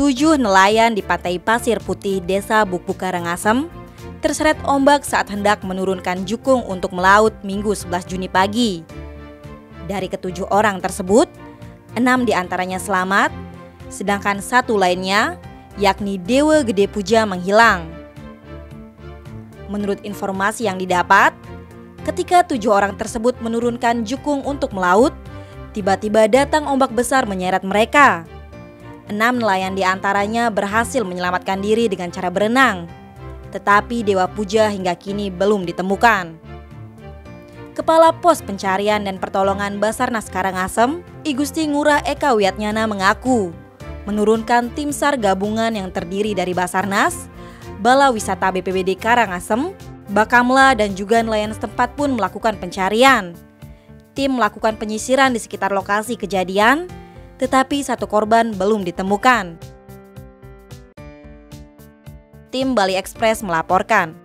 7 nelayan di pantai Pasir Putih, Desa Bukbuk Karangasem, terseret ombak saat hendak menurunkan jukung untuk melaut Minggu 11 Juni pagi. Dari ke-7 orang tersebut, 6 diantaranya selamat, sedangkan 1 lainnya, yakni Dewa Gede Puja, menghilang. Menurut informasi yang didapat, ketika 7 orang tersebut menurunkan jukung untuk melaut, tiba-tiba datang ombak besar menyeret mereka. 6 nelayan diantaranya berhasil menyelamatkan diri dengan cara berenang, tetapi Dewa Puja hingga kini belum ditemukan. Kepala Pos Pencarian dan Pertolongan Basarnas Karangasem, I Gusti Ngurah Eka Wiatnyana, mengaku menurunkan tim SAR gabungan yang terdiri dari Basarnas, Bala Wisata BPBD Karangasem, Bakamla dan juga nelayan setempat pun melakukan pencarian. Tim melakukan penyisiran di sekitar lokasi kejadian, tetapi 1 korban belum ditemukan. Tim Bali Express melaporkan.